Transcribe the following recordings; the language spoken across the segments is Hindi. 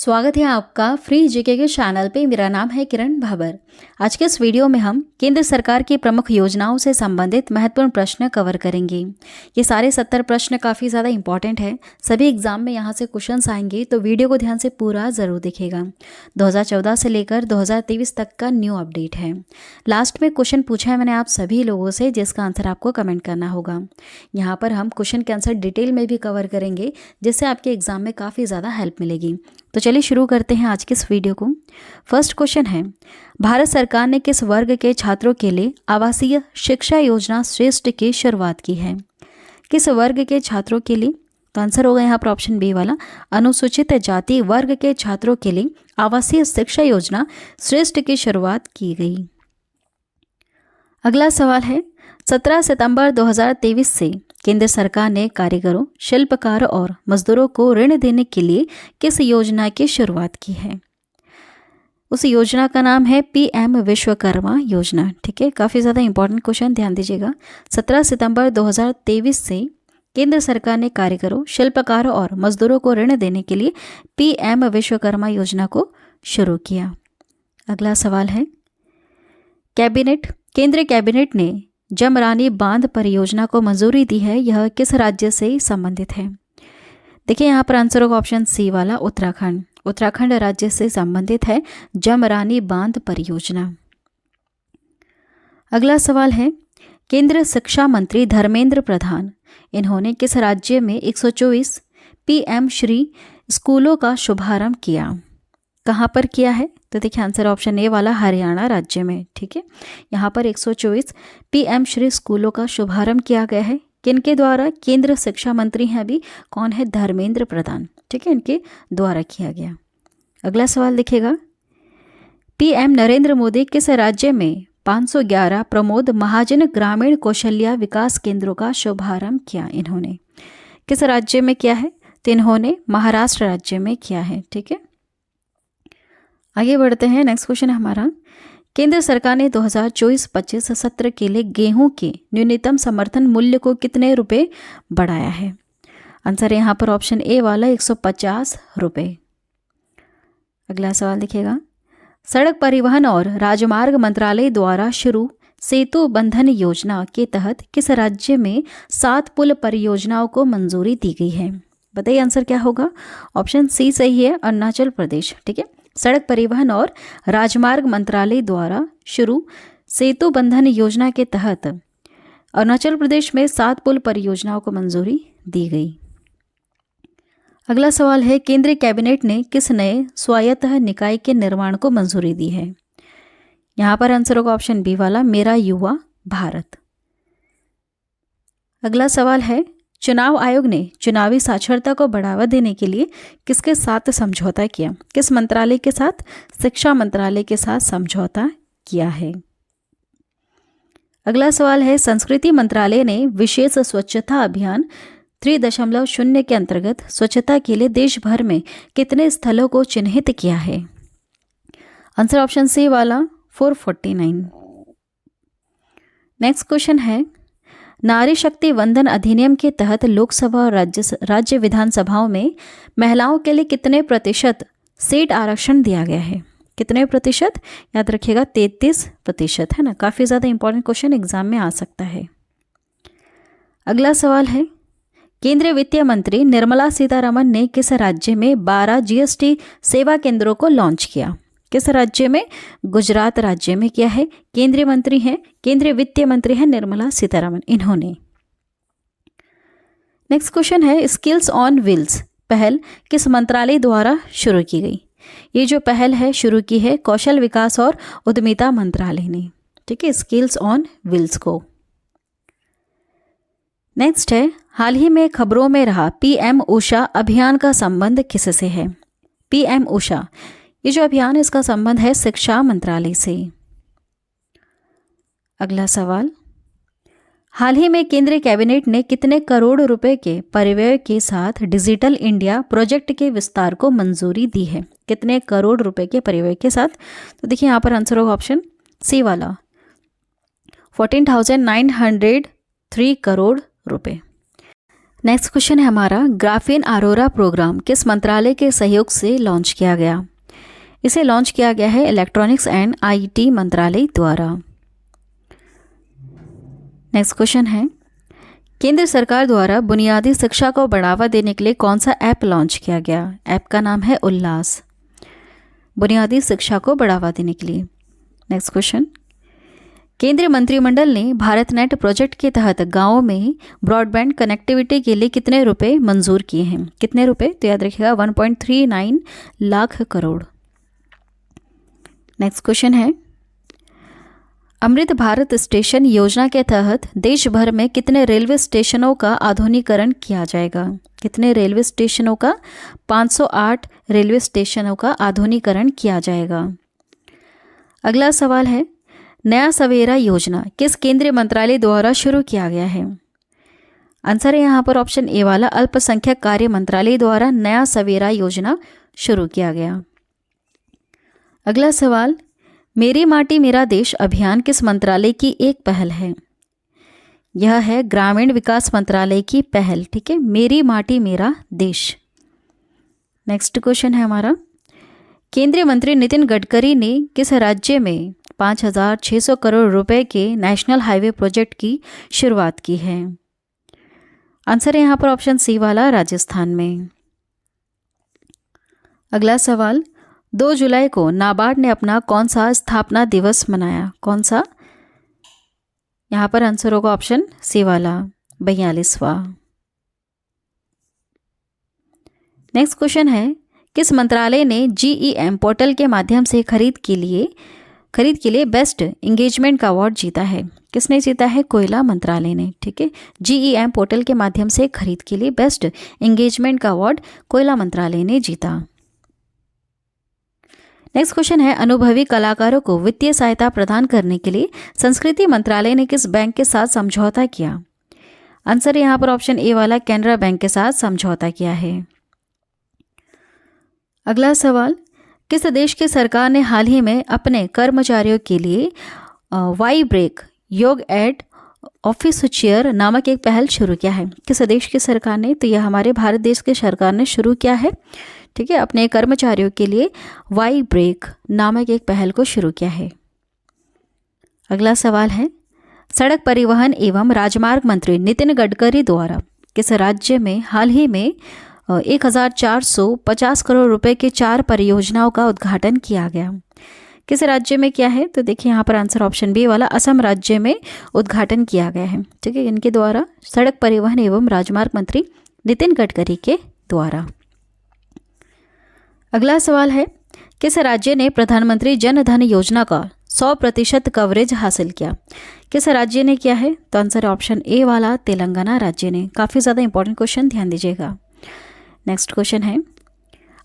स्वागत है आपका फ्री जीके के चैनल पे। मेरा नाम है किरण भाबर। आज के इस वीडियो में हम केंद्र सरकार की प्रमुख योजनाओं से संबंधित महत्वपूर्ण प्रश्न कवर करेंगे। ये सारे 70 प्रश्न काफ़ी ज़्यादा इंपॉर्टेंट है। सभी एग्जाम में यहाँ से क्वेश्चंस आएंगे, तो वीडियो को ध्यान से पूरा ज़रूर देखिएगा। 2014 से लेकर 2023 तक का न्यू अपडेट है। लास्ट में क्वेश्चन पूछा है मैंने आप सभी लोगों से, जिसका आंसर आपको कमेंट करना होगा। यहाँ पर हम क्वेश्चन के आंसर डिटेल में भी कवर करेंगे, जिससे आपके एग्जाम में काफ़ी ज़्यादा हेल्प मिलेगी। तो चलिए शुरू करते हैं आज के इस वीडियो को। फर्स्ट क्वेश्चन है, भारत सरकार ने किस वर्ग के छात्रों के लिए आवासीय शिक्षा योजना श्रेष्ठ की शुरुआत की है? किस वर्ग के छात्रों के लिए? तो आंसर होगा यहाँ पर ऑप्शन बी वाला, अनुसूचित जाति वर्ग के छात्रों के लिए आवासीय शिक्षा योजना श्रेष्ठ की शुरुआत की गई। अगला सवाल है, 17 सितंबर 2023 से केंद्र सरकार ने कारीगरों, शिल्पकारों और मजदूरों को ऋण देने के लिए किस योजना की शुरुआत की है? उस योजना का नाम है पीएम विश्वकर्मा योजना। ठीक है, काफ़ी ज़्यादा इंपॉर्टेंट क्वेश्चन, ध्यान दीजिएगा। 17 सितंबर 2023 से केंद्र सरकार ने कारीगरों, शिल्पकारों और मजदूरों को ऋण देने के लिए पीएम विश्वकर्मा योजना को शुरू किया। अगला सवाल है, केंद्रीय कैबिनेट ने जमरानी बांध परियोजना को मंजूरी दी है, यह किस राज्य से संबंधित है? देखिए यहाँ पर आंसर होगा ऑप्शन सी वाला, उत्तराखंड राज्य से संबंधित है जमरानी बांध परियोजना। अगला सवाल है, केंद्रीय शिक्षा मंत्री धर्मेंद्र प्रधान, इन्होंने किस राज्य में 124 पीएम श्री स्कूलों का शुभारंभ किया? कहाँ पर किया है? तो देखिए आंसर ऑप्शन ए वाला, हरियाणा राज्य में। ठीक है, यहाँ पर 124 पीएम श्री स्कूलों का शुभारंभ किया गया है। किनके द्वारा? केंद्र शिक्षा मंत्री हैं अभी, कौन है? धर्मेंद्र प्रधान। ठीक है, इनके द्वारा किया गया। अगला सवाल देखिएगा, पीएम नरेंद्र मोदी किस राज्य में 511 प्रमोद महाजन ग्रामीण कौशल्या विकास केंद्रों का शुभारंभ किया? इन्होंने किस राज्य में किया है? तो इन्होंने महाराष्ट्र राज्य में किया है। ठीक है, आगे बढ़ते हैं। नेक्स्ट क्वेश्चन है हमारा, केंद्र सरकार ने 2024-25 सत्र के लिए गेहूं के न्यूनतम समर्थन मूल्य को कितने रुपए बढ़ाया है? आंसर यहाँ पर ऑप्शन ए वाला, 150 रुपये। अगला सवाल देखिएगा, सड़क परिवहन और राजमार्ग मंत्रालय द्वारा शुरू सेतु बंधन योजना के तहत किस राज्य में 7 पुल परियोजनाओं को मंजूरी दी गई है? बताइए आंसर क्या होगा? ऑप्शन सी सही है, अरुणाचल प्रदेश। ठीक है, सड़क परिवहन और राजमार्ग मंत्रालय द्वारा शुरू सेतु बंधन योजना के तहत अरुणाचल प्रदेश में 7 पुल परियोजनाओं को मंजूरी दी गई। अगला सवाल है, केंद्रीय कैबिनेट ने किस नए स्वायत्त निकाय के निर्माण को मंजूरी दी है? यहाँ पर आंसर होगा ऑप्शन बी वाला, मेरा युवा भारत। अगला सवाल है, चुनाव आयोग ने चुनावी साक्षरता को बढ़ावा देने के लिए किसके साथ समझौता किया? किस मंत्रालय के साथ? शिक्षा मंत्रालय के साथ समझौता किया है। अगला सवाल है, संस्कृति मंत्रालय ने विशेष स्वच्छता अभियान 3.0 के अंतर्गत स्वच्छता के लिए देश भर में कितने स्थलों को चिन्हित किया है? आंसर ऑप्शन सी वाला, 449। नेक्स्ट क्वेश्चन है, नारी शक्ति वंदन अधिनियम के तहत लोकसभा और राज्य विधानसभाओं में महिलाओं के लिए कितने प्रतिशत सीट आरक्षण दिया गया है? कितने प्रतिशत? याद रखिएगा, 33% है ना। काफ़ी ज़्यादा इंपॉर्टेंट क्वेश्चन एग्जाम में आ सकता है। अगला सवाल है, केंद्रीय वित्त मंत्री निर्मला सीतारमण ने किस राज्य में 12 जीएसटी सेवा केंद्रों को लॉन्च किया? किस राज्य में? गुजरात राज्य में किया है। केंद्रीय मंत्री हैं, केंद्रीय वित्त मंत्री हैं निर्मला सीतारमण, इन्होंने। नेक्स्ट क्वेश्चन है, स्किल्स ऑन व्हील्स पहल किस मंत्रालय द्वारा शुरू की गई? ये जो पहल है शुरू की है कौशल विकास और उद्यमिता मंत्रालय ने। ठीक है, स्किल्स ऑन व्हील्स को। नेक्स्ट है, हाल ही में खबरों में रहा पीएम ऊषा अभियान का संबंध किससे है? पीएम ऊषा, ये जो अभियान है इसका संबंध है शिक्षा मंत्रालय से। अगला सवाल, हाल ही में केंद्रीय कैबिनेट ने कितने करोड़ रुपए के परिव्यय के साथ डिजिटल इंडिया प्रोजेक्ट के विस्तार को मंजूरी दी है? कितने करोड़ रुपए के परिव्यय के साथ? तो देखिए यहाँ पर आंसर होगा ऑप्शन सी वाला, 14,903 करोड़ रुपए। नेक्स्ट क्वेश्चन है हमारा, ग्राफीन अरोरा प्रोग्राम किस मंत्रालय के सहयोग से लॉन्च किया गया? इसे लॉन्च किया गया है इलेक्ट्रॉनिक्स एंड आईटी मंत्रालय द्वारा। नेक्स्ट क्वेश्चन है, केंद्र सरकार द्वारा बुनियादी शिक्षा को बढ़ावा देने के लिए कौन सा ऐप लॉन्च किया गया? ऐप का नाम है उल्लास, बुनियादी शिक्षा को बढ़ावा देने के लिए। नेक्स्ट क्वेश्चन, केंद्रीय मंत्रिमंडल ने भारत नेट प्रोजेक्ट के तहत गांवों में ब्रॉडबैंड कनेक्टिविटी के लिए कितने रुपए मंजूर किए हैं? कितने रुपए? तो याद रखिएगा 1.39 लाख करोड़। नेक्स्ट क्वेश्चन है, अमृत भारत स्टेशन योजना के तहत देश भर में कितने रेलवे स्टेशनों का आधुनिकीकरण किया जाएगा? कितने रेलवे स्टेशनों का? 508 रेलवे स्टेशनों का आधुनिकीकरण किया जाएगा। अगला सवाल है, नया सवेरा योजना किस केंद्रीय मंत्रालय द्वारा शुरू किया गया है? आंसर है यहाँ पर ऑप्शन ए वाला, अल्पसंख्यक कार्य मंत्रालय द्वारा नया सवेरा योजना शुरू किया गया। अगला सवाल, मेरी माटी मेरा देश अभियान किस मंत्रालय की एक पहल है? यह है ग्रामीण विकास मंत्रालय की पहल। ठीक है, मेरी माटी मेरा देश। नेक्स्ट क्वेश्चन है हमारा, केंद्रीय मंत्री नितिन गडकरी ने किस राज्य में 5,600 करोड़ रुपए के नेशनल हाईवे प्रोजेक्ट की शुरुआत की है? आंसर है यहाँ पर ऑप्शन सी वाला, राजस्थान में। अगला सवाल, 2 जुलाई को नाबार्ड ने अपना कौन सा स्थापना दिवस मनाया? कौन सा? यहाँ पर आंसर होगा ऑप्शन सी वाला, 42वां। नेक्स्ट क्वेश्चन है, किस मंत्रालय ने GEM पोर्टल के माध्यम से खरीद के लिए बेस्ट इंगेजमेंट का अवार्ड जीता है? किसने जीता है? कोयला मंत्रालय ने। ठीक है, GEM पोर्टल के माध्यम से खरीद के लिए बेस्ट इंगेजमेंट का अवार्ड कोयला मंत्रालय ने जीता। नेक्स्ट क्वेश्चन है, अनुभवी कलाकारों को वित्तीय सहायता प्रदान करने के लिए संस्कृति मंत्रालय ने किस बैंक के साथ समझौता किया? आंसर यहाँ पर ऑप्शन ए वाला, कैनरा बैंक के साथ समझौता किया है। अगला सवाल, किस देश की सरकार ने हाल ही में अपने कर्मचारियों के लिए वाई ब्रेक योग एट ऑफिस चेयर नामक एक पहल शुरू किया है? किस देश की सरकार ने? तो यह हमारे भारत देश की सरकार ने शुरू किया है। ठीक है, अपने कर्मचारियों के लिए वाई ब्रेक नामक एक पहल को शुरू किया है। अगला सवाल है, सड़क परिवहन एवं राजमार्ग मंत्री नितिन गडकरी द्वारा किस राज्य में हाल ही में 1,450 करोड़ रुपए के 4 परियोजनाओं का उद्घाटन किया गया? किस राज्य में किया है? तो देखिए यहाँ पर आंसर ऑप्शन बी वाला, असम राज्य में उद्घाटन किया गया है। ठीक है, इनके द्वारा, सड़क परिवहन एवं राजमार्ग मंत्री नितिन गडकरी के द्वारा। अगला सवाल है, किस राज्य ने प्रधानमंत्री जन धन योजना का 100% कवरेज हासिल किया? किस राज्य ने किया है? तो आंसर ऑप्शन ए वाला, तेलंगाना राज्य ने। काफ़ी ज़्यादा इंपॉर्टेंट क्वेश्चन, ध्यान दीजिएगा। नेक्स्ट क्वेश्चन है,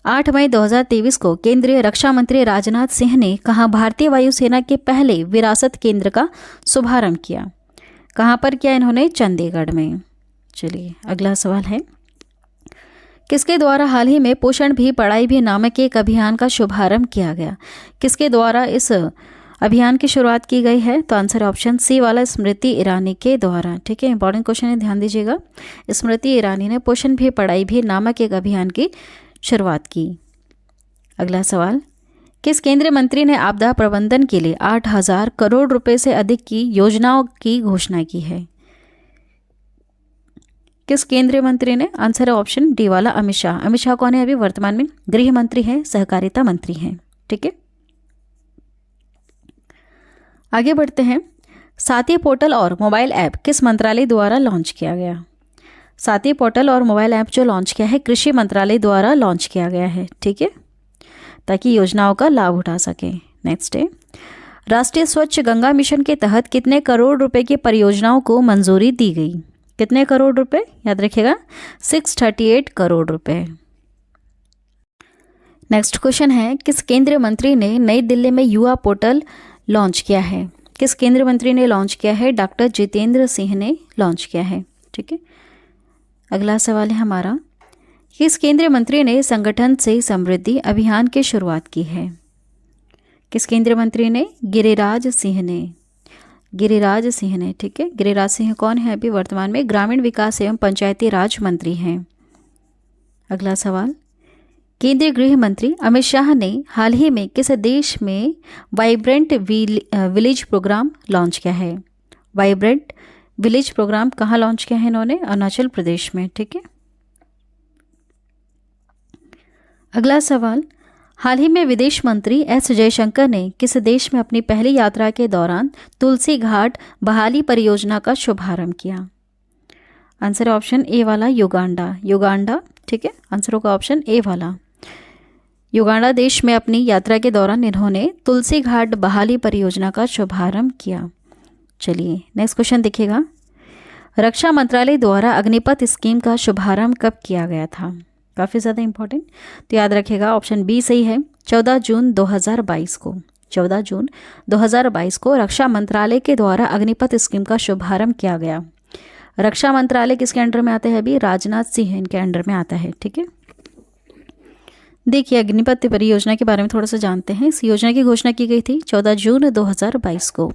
8 मई 2023 को केंद्रीय रक्षा मंत्री राजनाथ सिंह ने कहाँ भारतीय वायुसेना के पहले विरासत केंद्र का शुभारंभ किया? कहाँ पर किया इन्होंने? चंडीगढ़ में। चलिए अगला सवाल है, किसके द्वारा हाल ही में पोषण भी पढ़ाई भी नामक एक अभियान का शुभारंभ किया गया? किसके द्वारा इस अभियान की शुरुआत की गई है? तो आंसर ऑप्शन सी वाला, स्मृति ईरानी के द्वारा। ठीक है, इंपॉर्टेंट क्वेश्चन है, ध्यान दीजिएगा। स्मृति ईरानी ने पोषण भी पढ़ाई भी नामक एक अभियान की शुरुआत की। अगला सवाल, किस केंद्रीय मंत्री ने आपदा प्रबंधन के लिए 8,000 करोड़ रुपए से अधिक की योजनाओं की घोषणा की है? किस केंद्रीय मंत्री ने? आंसर है ऑप्शन डी वाला, अमित शाह। अमित शाह कौन है? अभी वर्तमान में गृह मंत्री हैं, सहकारिता मंत्री हैं। ठीक है, आगे बढ़ते हैं। साथी पोर्टल और मोबाइल ऐप किस मंत्रालय द्वारा लॉन्च किया गया? साथी पोर्टल और मोबाइल ऐप जो लॉन्च किया है, कृषि मंत्रालय द्वारा लॉन्च किया गया है। ठीक है, ताकि योजनाओं का लाभ उठा सके। नेक्स्ट है, राष्ट्रीय स्वच्छ गंगा मिशन के तहत कितने करोड़ रुपए की परियोजनाओं को मंजूरी दी गई? कितने करोड़ रुपए? याद रखिएगा, 638 करोड़ रुपए। नेक्स्ट क्वेश्चन है, किस केंद्रीय मंत्री ने नई दिल्ली में युवा पोर्टल लॉन्च किया है? किस केंद्रीय मंत्री ने लॉन्च किया है? डॉक्टर जितेंद्र सिंह ने लॉन्च किया है। ठीक है, अगला सवाल है हमारा, किस केंद्रीय मंत्री ने संगठन से समृद्धि अभियान की शुरुआत की है? किस केंद्रीय मंत्री ने? गिरिराज सिंह ने। गिरिराज सिंह ने, ठीक है। गिरिराज सिंह कौन है? अभी वर्तमान में ग्रामीण विकास एवं पंचायती राज मंत्री हैं। अगला सवाल, केंद्रीय गृह मंत्री अमित शाह ने हाल ही में किस देश में वाइब्रेंट विलेज प्रोग्राम लॉन्च किया है? वाइब्रेंट विलेज प्रोग्राम कहाँ लॉन्च किया है इन्होंने? अरुणाचल प्रदेश में, ठीक है। अगला सवाल, हाल ही में विदेश मंत्री एस जयशंकर ने किस देश में अपनी पहली यात्रा के दौरान तुलसी घाट बहाली परियोजना का शुभारंभ किया? आंसर ऑप्शन ए वाला, युगांडा। युगांडा, ठीक है। आंसर होगा ऑप्शन ए वाला। युगांडा देश में अपनी यात्रा के दौरान इन्होंने तुलसी घाट बहाली परियोजना का शुभारंभ किया। चलिए नेक्स्ट क्वेश्चन देखिएगा, रक्षा मंत्रालय द्वारा अग्निपथ स्कीम का शुभारंभ कब किया गया था? काफ़ी ज़्यादा इंपॉर्टेंट, तो याद रखिएगा ऑप्शन बी सही है, 14 जून 2022 को। 14 जून 2022 को रक्षा मंत्रालय के द्वारा अग्निपथ स्कीम का शुभारंभ किया गया। रक्षा मंत्रालय किसके अंडर में आता है? अभी राजनाथ सिंह इनके अंडर में आता है, ठीक है। देखिए अग्निपथ परियोजना के बारे में थोड़ा सा जानते हैं। इस योजना की घोषणा की गई थी 14 जून 2022 को।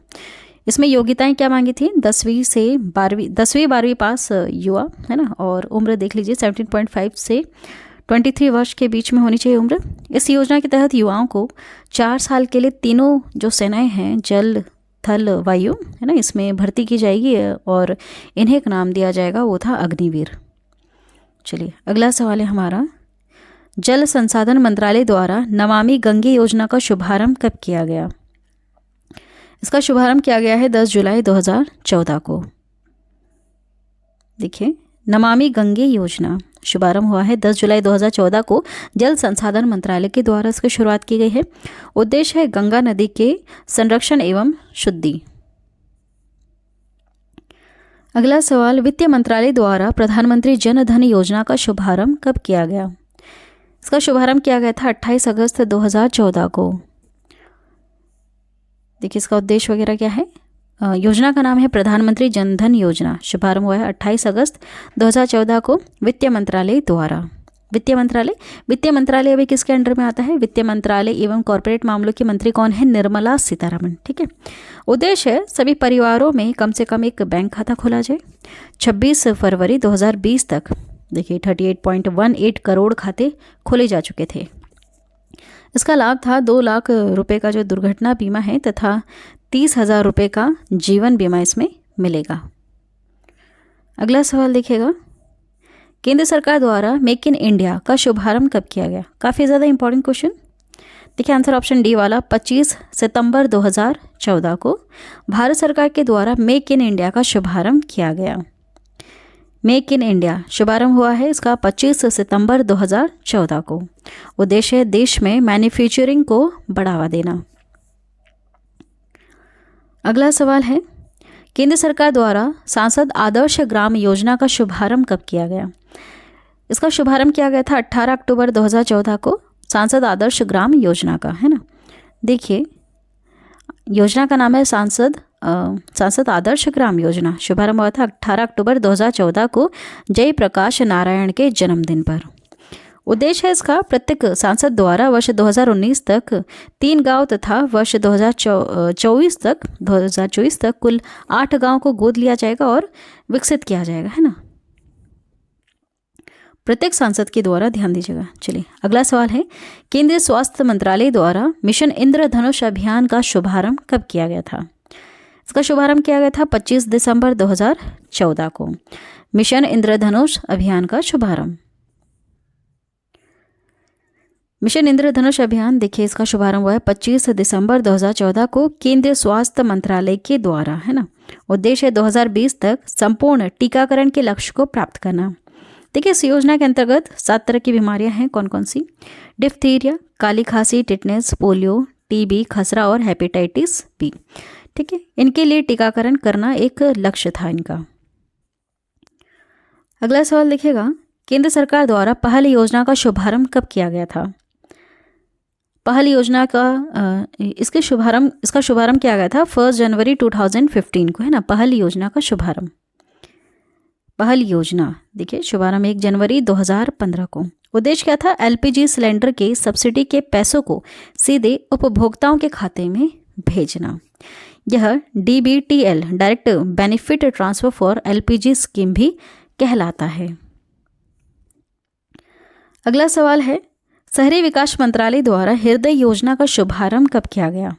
इसमें योग्यताएं क्या मांगी थी? 10वीं-12वीं पास युवा, है ना, और उम्र देख लीजिए 17.5 से 23 वर्ष के बीच में होनी चाहिए उम्र। इस योजना के तहत युवाओं को 4 साल के लिए तीनों जो सेनाएं हैं, जल थल वायु, है ना, इसमें भर्ती की जाएगी और इन्हें एक नाम दिया जाएगा, वो था अग्निवीर। चलिए अगला सवाल है हमारा, जल संसाधन मंत्रालय द्वारा नमामि गंगे योजना का शुभारंभ कब किया गया? इसका शुभारंभ किया गया है 10 जुलाई 2014 को। देखिए नमामि गंगे योजना शुभारंभ हुआ है 10 जुलाई 2014 को जल संसाधन मंत्रालय के द्वारा इसकी शुरुआत की गई है। उद्देश्य है गंगा नदी के संरक्षण एवं शुद्धि। अगला सवाल, वित्त मंत्रालय द्वारा प्रधानमंत्री जन धन योजना का शुभारंभ कब किया गया? इसका शुभारंभ किया गया था 28 अगस्त 2014 को। देखिए इसका उद्देश्य वगैरह क्या है? योजना का नाम है प्रधानमंत्री जन धन योजना। शुभारंभ हुआ है 28 अगस्त 2014 को वित्त मंत्रालय द्वारा। वित्त मंत्रालय अभी किसके अंडर में आता है? वित्त मंत्रालय एवं कॉर्पोरेट मामलों की मंत्री कौन है? निर्मला सीतारमण, ठीक है। उद्देश्य है सभी परिवारों में कम से कम एक बैंक खाता खोला जाए। 26 फरवरी 2020 तक देखिए 38.18 करोड़ खाते खोले जा चुके थे। इसका लाभ था 2 लाख रुपए का जो दुर्घटना बीमा है तथा 30,000 रुपये का जीवन बीमा इसमें मिलेगा। अगला सवाल देखिएगा, केंद्र सरकार द्वारा मेक इन इंडिया का शुभारंभ कब किया गया? काफ़ी ज़्यादा इंपॉर्टेंट क्वेश्चन। देखिए आंसर ऑप्शन डी वाला, 25 सितंबर 2014 को भारत सरकार के द्वारा मेक इन इंडिया का शुभारंभ किया गया। मेक इन इंडिया शुभारंभ हुआ है इसका 25 सितंबर 2014 को। उद्देश्य है देश में मैन्युफैक्चरिंग को बढ़ावा देना। अगला सवाल है, केंद्र सरकार द्वारा सांसद आदर्श ग्राम योजना का शुभारंभ कब किया गया? इसका शुभारंभ किया गया था 18 अक्टूबर 2014 को, सांसद आदर्श ग्राम योजना का, है ना। देखिए योजना का नाम है सांसद आदर्श ग्राम योजना। शुभारंभ हुआ था 18 अक्टूबर 2014 को जयप्रकाश नारायण के जन्मदिन पर। उद्देश्य है इसका प्रत्येक सांसद द्वारा वर्ष 2019 तक 3 गांव तथा वर्ष 2024 तक कुल 8 गांव को गोद लिया जाएगा और विकसित किया जाएगा, है ना। प्रत्येक सांसद के द्वारा ध्यान दीजिएगा। चलिए अगला सवाल है, केंद्रीय स्वास्थ्य मंत्रालय द्वारा मिशन इंद्रधनुष अभियान का शुभारंभ कब किया गया था? इसका शुभारंभ किया गया था 25 दिसंबर 2014 को। मिशन इंद्रधनुष अभियान का शुभारंभ। मिशन इंद्रधनुष अभियान देखिए इसका शुभारंभ हुआ है 25 दिसंबर 2014 को केंद्रीय स्वास्थ्य मंत्रालय के द्वारा, है ना। उद्देश्य है 2020 तक संपूर्ण टीकाकरण के लक्ष्य को प्राप्त करना। देखिए इस योजना के अंतर्गत 7 तरह की बीमारियां हैं। कौन कौन सी? डिप्थीरिया, काली खांसी, टिटनेस, पोलियो, टीबी, खसरा और हेपेटाइटिस बी, ठीक है। इनके लिए टीकाकरण करना एक लक्ष्य था इनका। अगला सवाल देखिएगा, केंद्र सरकार द्वारा पहल योजना का शुभारंभ कब किया गया था? पहल योजना का इसका शुभारंभ किया गया था 1 जनवरी 2015 को, है ना। पहल योजना का शुभारंभ, पहल योजना देखिए शुभारंभ 1 जनवरी 2015 को। उद्देश्य क्या था? एलपीजी सिलेंडर के सब्सिडी के पैसों को सीधे उपभोक्ताओं के खाते में भेजना। यह DBTL direct benefit transfer for LPG scheme भी कहलाता है। अगला सवाल है, शहरी विकास मंत्रालय द्वारा हृदय योजना का शुभारंभ कब किया गया?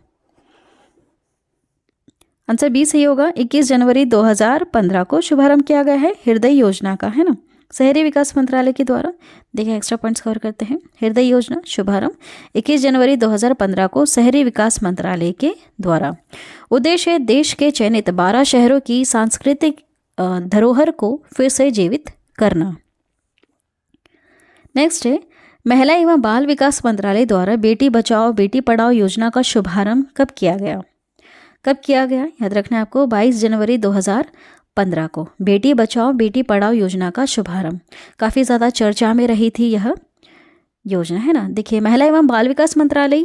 आंसर बी सही होगा। 21 जनवरी 2015 को शुभारंभ किया गया है हृदय योजना का, है ना, शहरी विकास मंत्रालय के द्वारा। देखिए एक्स्ट्रा पॉइंट्स कवर करते हैं। हृदय योजना शुभारंभ 21 जनवरी 2015 को शहरी विकास मंत्रालय के द्वारा। उद्देश्य है देश के चयनित 12 शहरों की सांस्कृतिक धरोहर को फिर से जीवित करना। नेक्स्ट है, महिला एवं बाल विकास मंत्रालय द्वारा बेटी बचाओ बेटी पढ़ाओ योजना का शुभारंभ कब किया गया? कब किया गया? याद रखना है आपको, 22 जनवरी 2015 को बेटी बचाओ बेटी पढ़ाओ योजना का शुभारंभ। काफ़ी ज़्यादा चर्चा में रही थी यह योजना, है ना। देखिए महिला एवं बाल विकास मंत्रालय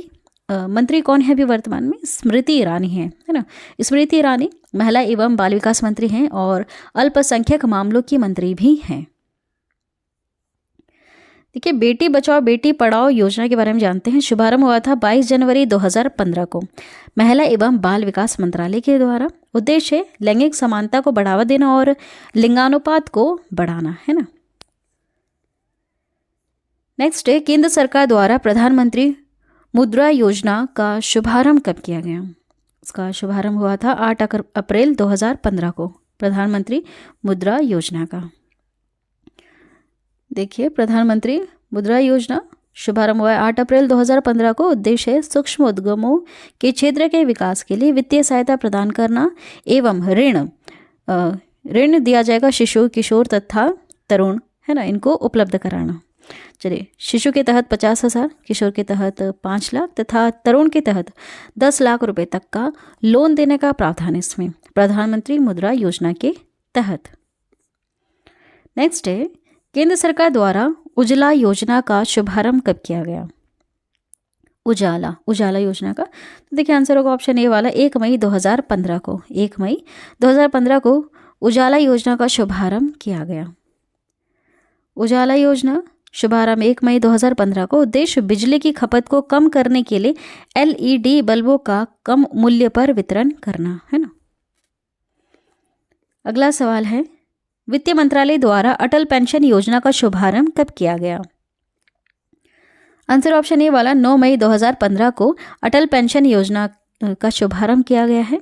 मंत्री कौन है अभी वर्तमान में? स्मृति ईरानी है ना। स्मृति ईरानी महिला एवं बाल विकास मंत्री हैं और अल्पसंख्यक मामलों की मंत्री भी हैं। देखिए बेटी बचाओ बेटी पढ़ाओ योजना के बारे में जानते हैं। शुभारंभ हुआ था 22 जनवरी 2015 को महिला एवं बाल विकास मंत्रालय के द्वारा। उद्देश्य है लैंगिक समानता को बढ़ावा देना और लिंगानुपात को बढ़ाना, है ना। नेक्स्ट है, केंद्र सरकार द्वारा प्रधानमंत्री मुद्रा योजना का शुभारंभ कब किया गया? इसका शुभारंभ हुआ था 8 अप्रैल 2015 को प्रधानमंत्री मुद्रा योजना का। देखिए प्रधानमंत्री मुद्रा योजना शुभारंभ हुआ है 8 अप्रैल 2015 को। उद्देश्य है सूक्ष्म उद्यमों के क्षेत्र के विकास के लिए वित्तीय सहायता प्रदान करना एवं ऋण दिया जाएगा शिशु किशोर तथा तरुण, है ना, इनको उपलब्ध कराना। चलिए, शिशु के तहत 50,000, किशोर के तहत 5 लाख तथा तरुण के तहत 10 लाख रुपए तक का लोन देने का प्रावधान इसमें प्रधानमंत्री मुद्रा योजना के तहत। नेक्स्ट है, केंद्र सरकार द्वारा उजाला योजना का शुभारंभ कब किया गया? उजाला योजना का, तो देखिए आंसर होगा ऑप्शन ए वाला 1 मई 2015 को। 1 मई 2015 को उजाला योजना का शुभारंभ किया गया। उजाला योजना शुभारंभ 1 मई 2015 को। उद्देश्य बिजली की खपत को कम करने के लिए LED बल्बों का कम मूल्य पर वितरण करना, है ना। अगला सवाल है, वित्त मंत्रालय द्वारा अटल पेंशन योजना का शुभारंभ कब किया गया? आंसर ऑप्शन ए वाला 9 मई 2015 को अटल पेंशन योजना का शुभारंभ किया गया है।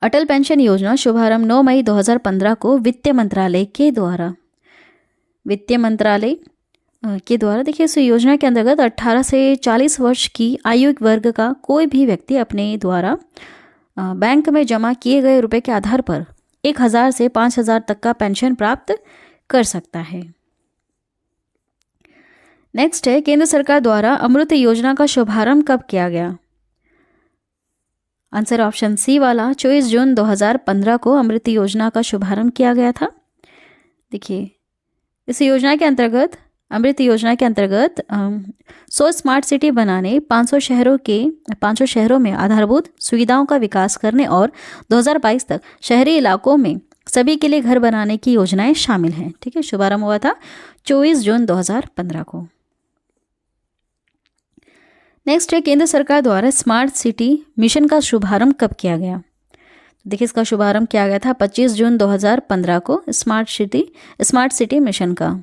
अटल पेंशन योजना शुभारंभ 9 मई 2015 को वित्त मंत्रालय के द्वारा। देखिए इस योजना के अंतर्गत 18 से 40 वर्ष की आयु वर्ग का कोई भी व्यक्ति अपने द्वारा बैंक में जमा किए गए रुपए के आधार पर 1,000 से 5,000 तक का पेंशन प्राप्त कर सकता है। नेक्स्ट है, केंद्र सरकार द्वारा अमृत योजना का शुभारंभ कब किया गया? आंसर ऑप्शन सी वाला 24 जून 2015 को अमृत योजना का शुभारंभ किया गया था। देखिए इस योजना के अंतर्गत अमृत योजना के अंतर्गत 100 स्मार्ट सिटी बनाने, 500 शहरों में आधारभूत सुविधाओं का विकास करने और 2022 तक शहरी इलाकों में सभी के लिए घर बनाने की योजनाएं शामिल हैं। ठीक है, शुभारंभ हुआ था 24 जून 2015 को। नेक्स्ट है, केंद्र सरकार द्वारा स्मार्ट सिटी मिशन का शुभारंभ कब किया गया? देखिए इसका शुभारंभ किया गया था 25 जून 2015 को। स्मार्ट सिटी मिशन का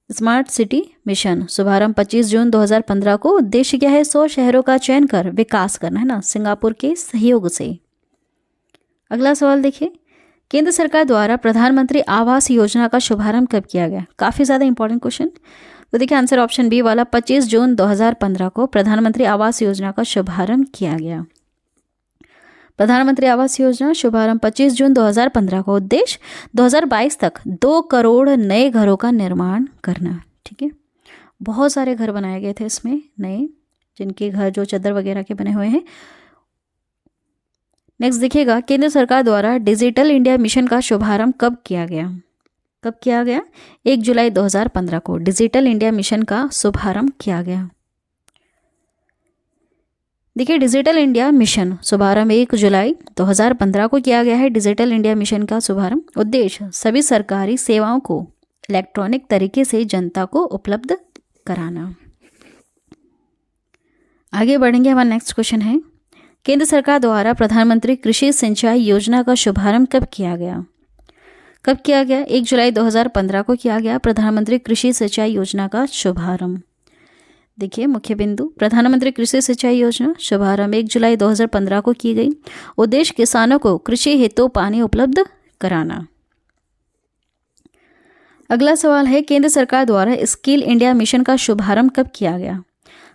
स्मार्ट सिटी मिशन शुभारंभ 25 जून 2015 को। उद्देश्य क्या है? 100 शहरों का चयन कर विकास करना, है ना, सिंगापुर के सहयोग से। अगला सवाल देखिए, केंद्र सरकार द्वारा प्रधानमंत्री आवास योजना का शुभारंभ कब किया गया? काफ़ी ज़्यादा इंपॉर्टेंट क्वेश्चन। तो देखिए आंसर ऑप्शन बी वाला 25 जून 2015 को प्रधानमंत्री आवास योजना का शुभारंभ किया गया। प्रधानमंत्री आवास योजना शुभारंभ 25 जून 2015 को। उद्देश्य 2022 तक 2 करोड़ नए घरों का निर्माण करना। ठीक है, बहुत सारे घर बनाए गए थे इसमें नए, जिनके घर जो चद्दर वगैरह के बने हुए हैं। नेक्स्ट देखिएगा, केंद्र सरकार द्वारा डिजिटल इंडिया मिशन का शुभारंभ कब किया गया? 1 जुलाई 2015 को डिजिटल इंडिया मिशन का शुभारंभ किया गया। देखिए डिजिटल इंडिया मिशन शुभारंभ 1 जुलाई 2015 को किया गया है। डिजिटल इंडिया मिशन का शुभारंभ। उद्देश्य सभी सरकारी सेवाओं को इलेक्ट्रॉनिक तरीके से जनता को उपलब्ध कराना। आगे बढ़ेंगे। हमारा नेक्स्ट क्वेश्चन है, केंद्र सरकार द्वारा प्रधानमंत्री कृषि सिंचाई योजना का शुभारंभ कब किया गया? कब किया गया? 1 जुलाई 2015 को किया गया प्रधानमंत्री कृषि सिंचाई योजना का शुभारंभ। देखिए मुख्य बिंदु, प्रधानमंत्री कृषि सिंचाई योजना शुभारंभ 1 जुलाई 2015 को की गई। उद्देश्य किसानों को कृषि हेतु पानी उपलब्ध कराना। अगला सवाल है, केंद्र सरकार द्वारा स्किल इंडिया मिशन का शुभारंभ कब किया गया?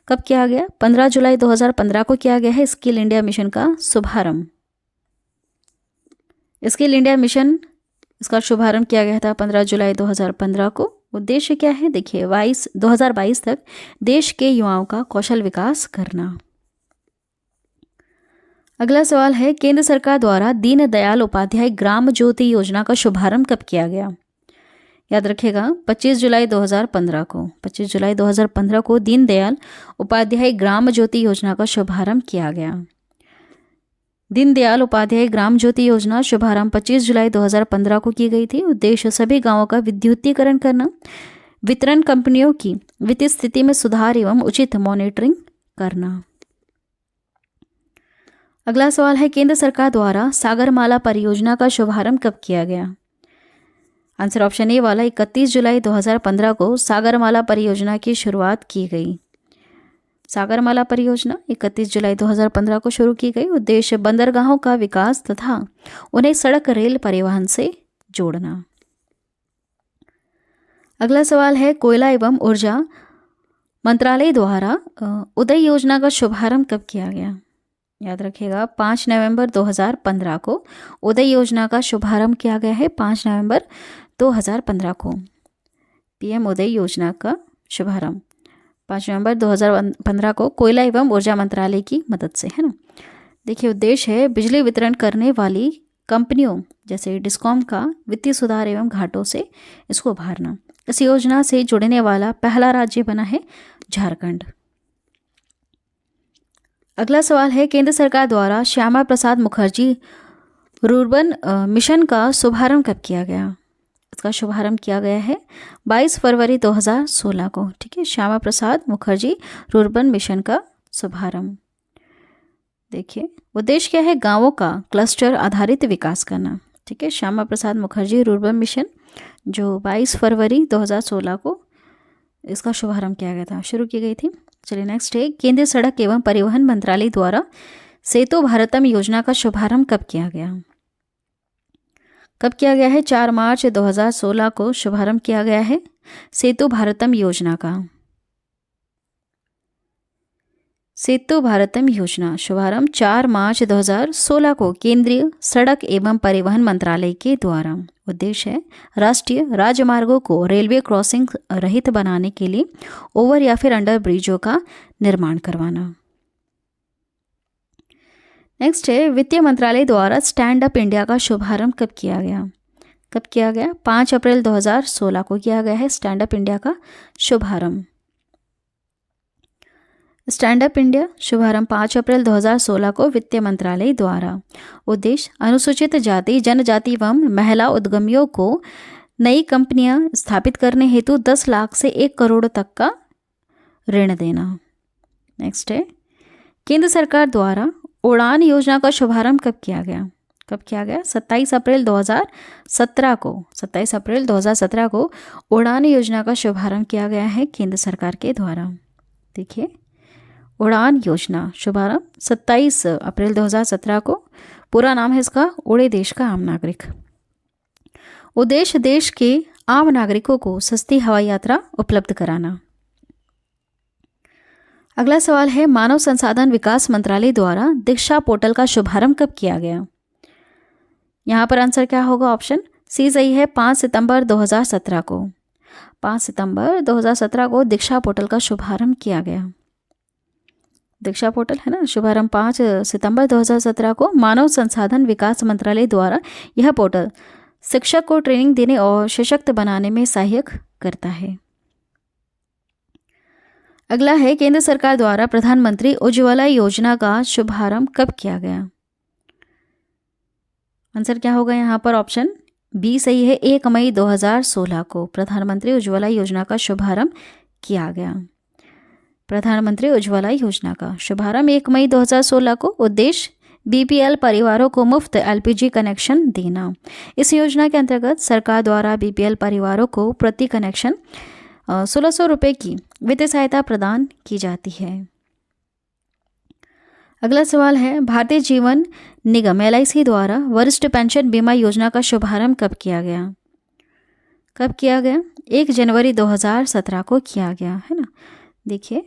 कब किया गया? 15 जुलाई 2015 को किया गया है स्किल इंडिया मिशन का शुभारंभ। स्किल इंडिया मिशन, इसका शुभारंभ किया गया था 15 जुलाई 2015 को। उद्देश्य क्या है? देखिए 2022 तक देश के युवाओं का कौशल विकास करना। अगला सवाल है, केंद्र सरकार द्वारा दीनदयाल उपाध्याय ग्राम ज्योति योजना का शुभारंभ कब किया गया? याद रखिएगा 25 जुलाई 2015 को। 25 जुलाई 2015 को दीनदयाल उपाध्याय ग्राम ज्योति योजना का शुभारंभ किया गया। दीनदयाल उपाध्याय ग्राम ज्योति योजना शुभारंभ 25 जुलाई 2015 को की गई थी। उद्देश्य सभी गांवों का विद्युतीकरण करना, वितरण कंपनियों की वित्तीय स्थिति में सुधार एवं उचित मॉनिटरिंग करना। अगला सवाल है, केंद्र सरकार द्वारा सागरमाला परियोजना का शुभारंभ कब किया गया? आंसर ऑप्शन ए वाला 31 जुलाई 2015 को सागरमाला परियोजना की शुरुआत की गई। सागरमाला परियोजना 31 जुलाई 2015 को शुरू की गई। उद्देश्य बंदरगाहों का विकास तथा उन्हें सड़क रेल परिवहन से जोड़ना। अगला सवाल है, कोयला एवं ऊर्जा मंत्रालय द्वारा उदय योजना का शुभारंभ कब किया गया? याद रखिएगा 5 नवंबर 2015 को उदय योजना का शुभारंभ किया गया है। 5 नवंबर 2015 को पीएम उदय योजना का शुभारंभ 5 नवंबर 2015 को कोयला एवं ऊर्जा मंत्रालय की मदद से, है ना। देखिए उद्देश्य है बिजली वितरण करने वाली कंपनियों जैसे डिस्कॉम का वित्तीय सुधार एवं घाटों से इसको उभारना। इस योजना से जुड़ने वाला पहला राज्य बना है झारखंड। अगला सवाल है, केंद्र सरकार द्वारा श्यामा प्रसाद मुखर्जी रूर्बन मिशन का शुभारंभ कब किया गया? इसका शुभारंभ किया गया है 22 फरवरी 2016 को। ठीक है, श्यामा प्रसाद मुखर्जी रूर्बन मिशन का शुभारंभ। देखिए उद्देश्य क्या है? गांवों का क्लस्टर आधारित विकास करना। ठीक है, श्यामा प्रसाद मुखर्जी रूर्बन मिशन जो 22 फरवरी 2016 को इसका शुभारंभ किया गया था, शुरू की गई थी। चलिए नेक्स्ट है, केंद्रीय सड़क एवं परिवहन मंत्रालय द्वारा सेतु भारतम योजना का शुभारंभ कब किया गया? कब किया गया है? 4 मार्च 2016 को शुभारंभ किया गया है सेतु भारतम योजना का। सेतु भारतम योजना शुभारंभ 4 मार्च 2016 को केंद्रीय सड़क एवं परिवहन मंत्रालय के द्वारा। उद्देश्य है राष्ट्रीय राजमार्गों को रेलवे क्रॉसिंग रहित बनाने के लिए ओवर या फिर अंडर ब्रिजों का निर्माण करवाना। नेक्स्ट है, वित्त मंत्रालय द्वारा स्टैंड अप इंडिया का शुभारंभ कब किया गया? कब किया गया? 5 अप्रैल 2016 को किया गया है स्टैंड अप इंडिया का शुभारंभ। स्टैंड अप इंडिया शुभारंभ 5 अप्रैल 2016 को वित्त मंत्रालय द्वारा। उद्देश्य अनुसूचित जाति जनजाति एवं महिला उद्यमियों को नई कंपनियां स्थापित करने हेतु 10 लाख से 1 करोड़ तक का ऋण देना। नेक्स्ट है, केंद्र सरकार द्वारा उड़ान योजना का शुभारंभ कब किया गया? कब किया गया? 27 अप्रैल 2017 को। 27 अप्रैल 2017 को उड़ान योजना का शुभारंभ किया गया है केंद्र सरकार के द्वारा। देखिए उड़ान योजना शुभारंभ 27 अप्रैल 2017 को। पूरा नाम है इसका उड़े देश का आम नागरिक। उद्देश्य देश के आम नागरिकों को सस्ती हवाई यात्रा उपलब्ध कराना। अगला सवाल है, मानव संसाधन विकास मंत्रालय द्वारा दीक्षा पोर्टल का शुभारंभ कब किया गया? यहाँ पर आंसर क्या होगा? ऑप्शन सी सही है, 5 सितंबर 2017 को। 5 सितंबर 2017 को दीक्षा पोर्टल का शुभारंभ किया गया। दीक्षा पोर्टल है ना, शुभारंभ 5 सितंबर 2017 को मानव संसाधन विकास मंत्रालय द्वारा। यह पोर्टल शिक्षक को ट्रेनिंग देने और सशक्त बनाने में सहायक करता है। अगला है, केंद्र सरकार द्वारा प्रधानमंत्री उज्ज्वला योजना का शुभारंभ कब किया गया? आंसर क्या होगा यहाँ पर? ऑप्शन बी सही है, 1 मई 2016 को प्रधानमंत्री उज्ज्वला योजना का शुभारंभ किया गया। प्रधानमंत्री उज्ज्वला योजना का शुभारंभ 1 मई 2016 को। उद्देश्य बीपीएल परिवारों को मुफ्त एलपीजी कनेक्शन देना। इस योजना के अंतर्गत सरकार द्वारा बीपीएल परिवारों को प्रति कनेक्शन 1600 रुपये की वित्तीय सहायता प्रदान की जाती है। अगला सवाल है, भारतीय जीवन निगम एलआईसी द्वारा वरिष्ठ पेंशन बीमा योजना का शुभारंभ कब किया गया? कब किया गया? 1 जनवरी 2017 को किया गया, है ना। देखिए,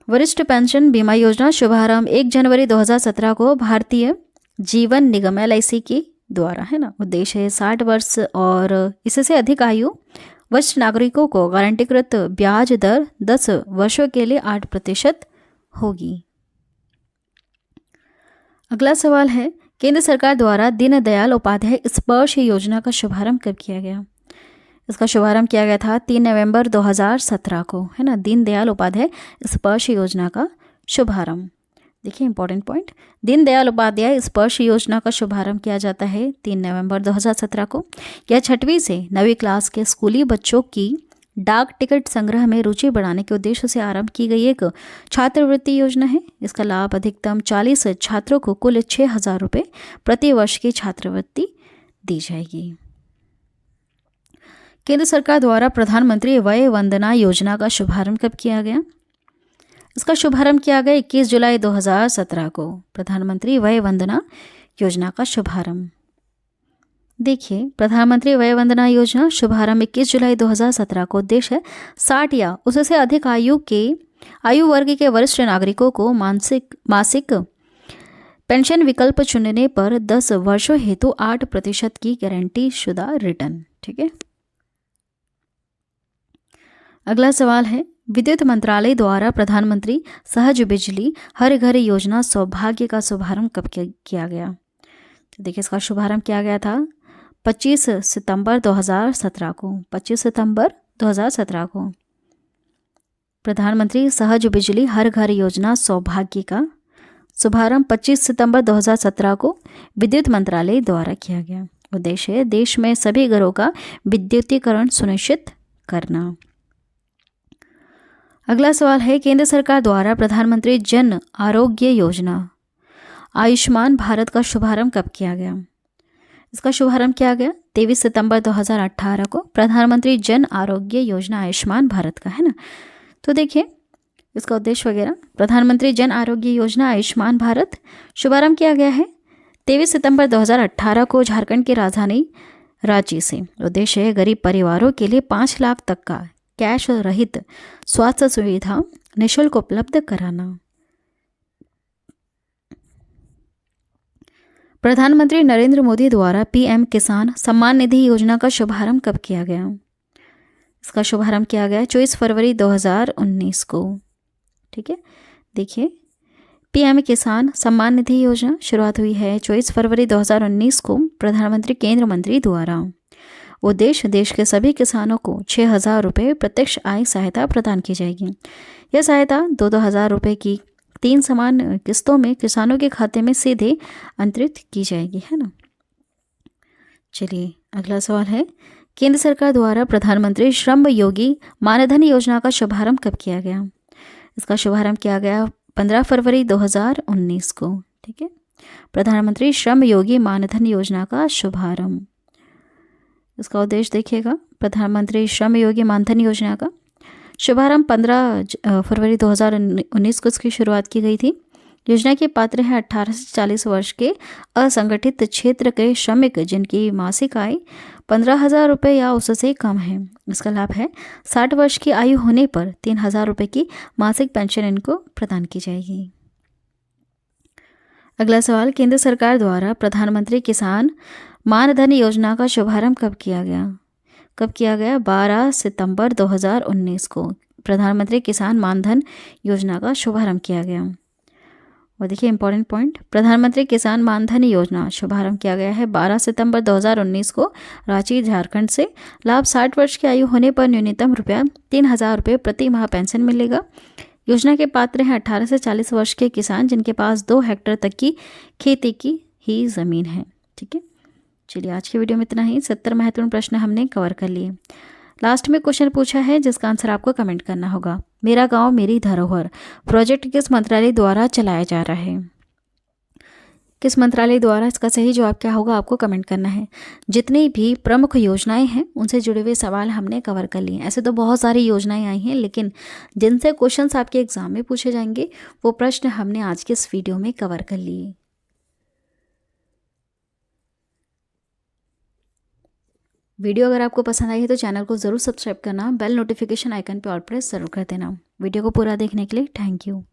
वरिष्ठ पेंशन बीमा योजना शुभारंभ 1 जनवरी 2017 को भारतीय जीवन निगम एलआईसी के द्वारा, है ना। उद्देश्य है 60 वर्ष और इससे अधिक आयु वरिष्ठ नागरिकों को गारंटीकृत ब्याज दर 10 वर्षों के लिए 8% होगी। अगला सवाल है, केंद्र सरकार द्वारा दीनदयाल उपाध्याय स्पर्श योजना का शुभारंभ कब किया गया? इसका शुभारंभ किया गया था 3 नवंबर 2017 को, है ना। दीनदयाल उपाध्याय स्पर्श योजना का शुभारंभ। देखिए इंपॉर्टेंट पॉइंट, दीनदयाल उपाध्याय स्पर्श योजना का शुभारंभ किया जाता है 3 नवंबर 2017 को। यह 6वीं से 9वीं क्लास के स्कूली बच्चों की डाक टिकट संग्रह में रुचि बढ़ाने के उद्देश्य से आरंभ की गई एक छात्रवृत्ति योजना है। इसका लाभ अधिकतम 40 छात्रों को कुल 6000 रुपये प्रति वर्ष की छात्रवृत्ति दी जाएगी। केंद्र सरकार द्वारा प्रधानमंत्री वय वंदना योजना का शुभारंभ कब किया गया? इसका शुभारंभ किया गया 21 जुलाई 2017 को। प्रधानमंत्री वय वंदना योजना का शुभारंभ। देखिए, प्रधानमंत्री वय वंदना योजना शुभारंभ 21 जुलाई 2017 को। उद्देश्य है 60 या उससे अधिक आयु वर्ग के वरिष्ठ नागरिकों को मासिक पेंशन विकल्प चुनने पर 10 वर्षों हेतु 8% की गारंटी शुदा रिटर्न। ठीक है। अगला सवाल है, विद्युत मंत्रालय द्वारा प्रधानमंत्री सहज बिजली हर घर योजना सौभाग्य का शुभारंभ कब किया गया? तो देखिए, इसका शुभारंभ किया गया था 25 सितंबर 2017 को। 25 सितंबर 2017 को प्रधानमंत्री सहज बिजली हर घर योजना सौभाग्य का शुभारंभ 25 सितंबर 2017 को विद्युत मंत्रालय द्वारा किया गया। उद्देश्य है देश में सभी घरों का विद्युतीकरण सुनिश्चित करना। अगला सवाल है, केंद्र सरकार द्वारा प्रधानमंत्री जन आरोग्य योजना आयुष्मान भारत का शुभारंभ कब किया गया? इसका शुभारंभ किया गया 23 सितंबर 2018 को। प्रधानमंत्री जन आरोग्य योजना आयुष्मान भारत का, है ना। तो देखिए इसका उद्देश्य वगैरह, प्रधानमंत्री जन आरोग्य योजना आयुष्मान भारत शुभारंभ किया गया है 23 सितंबर 2018 को झारखंड की राजधानी रांची से। उद्देश्य है गरीब परिवारों के लिए 5 लाख तक का कैश रहित स्वास्थ्य सुविधा निःशुल्क उपलब्ध कराना। प्रधानमंत्री नरेंद्र मोदी द्वारा पीएम किसान सम्मान निधि योजना का शुभारंभ कब किया गया? इसका शुभारंभ किया गया 24 फरवरी 2019 को। ठीक है। देखिए, पीएम किसान सम्मान निधि योजना शुरुआत हुई है 24 फरवरी 2019 को प्रधानमंत्री केंद्र मंत्री द्वारा। उद्देश्य देश के सभी किसानों को 6000 रुपये प्रत्यक्ष आय सहायता प्रदान की जाएगी। यह सहायता 2-2 रुपये की 3 समान किस्तों में किसानों के खाते में सीधे अंतरित की जाएगी, है ना। चलिए अगला सवाल है, केंद्र सरकार द्वारा प्रधानमंत्री श्रम योगी मानधन योजना का शुभारंभ कब किया गया? इसका शुभारंभ किया गया 15 फरवरी 2019 को। ठीक है। प्रधानमंत्री श्रम योगी मानधन योजना का शुभारंभ। इसका उद्देश्य देखिएगा, प्रधानमंत्री श्रम योगी मानधन योजना का शुभारंभ 15 फरवरी 2019 को इसकी शुरुआत की गई थी। योजना के पात्र हैं 18 से 40 वर्ष के असंगठित क्षेत्र के श्रमिक जिनकी मासिक आय 15,000 रुपये या उससे कम है। इसका लाभ है 60 वर्ष की आयु होने पर 3,000 रुपये की मासिक पेंशन इनको प्रदान की जाएगी। अगला सवाल, केंद्र सरकार द्वारा प्रधानमंत्री किसान मानधन योजना का शुभारंभ कब किया गया? 12 सितंबर 2019 को प्रधानमंत्री किसान मानधन योजना का शुभारंभ किया गया। और देखिए इंपॉर्टेंट पॉइंट, प्रधानमंत्री किसान मानधन योजना शुभारंभ किया गया है 12 सितंबर 2019 को रांची झारखंड से। लाभ 60 वर्ष की आयु होने पर न्यूनतम 3,000 रुपये प्रति माह पेंशन मिलेगा। योजना के पात्र हैं 18 से 40 वर्ष के किसान जिनके पास 2 हेक्टेयर तक की खेती की ही ज़मीन है। ठीक है। चलिए आज की वीडियो में इतना ही। 70 महत्वपूर्ण प्रश्न हमने कवर कर लिए। लास्ट में क्वेश्चन पूछा है जिसका आंसर आपको कमेंट करना होगा। मेरा गांव मेरी धरोहर प्रोजेक्ट किस मंत्रालय द्वारा चलाया जा रहा है? किस मंत्रालय द्वारा? इसका सही जवाब क्या होगा आपको कमेंट करना है। जितनी भी प्रमुख योजनाएं हैं उनसे जुड़े हुए सवाल हमने कवर कर लिए। ऐसे तो बहुत सारी योजनाएं आई हैं, लेकिन जिनसे क्वेश्चंस आपके एग्जाम में पूछे जाएंगे वो प्रश्न हमने आज के इस वीडियो में कवर कर लिए। वीडियो अगर आपको पसंद आई है तो चैनल को ज़रूर सब्सक्राइब करना, बेल नोटिफिकेशन आइकन पर ऑल प्रेस ज़रूर कर देना। वीडियो को पूरा देखने के लिए थैंक यू।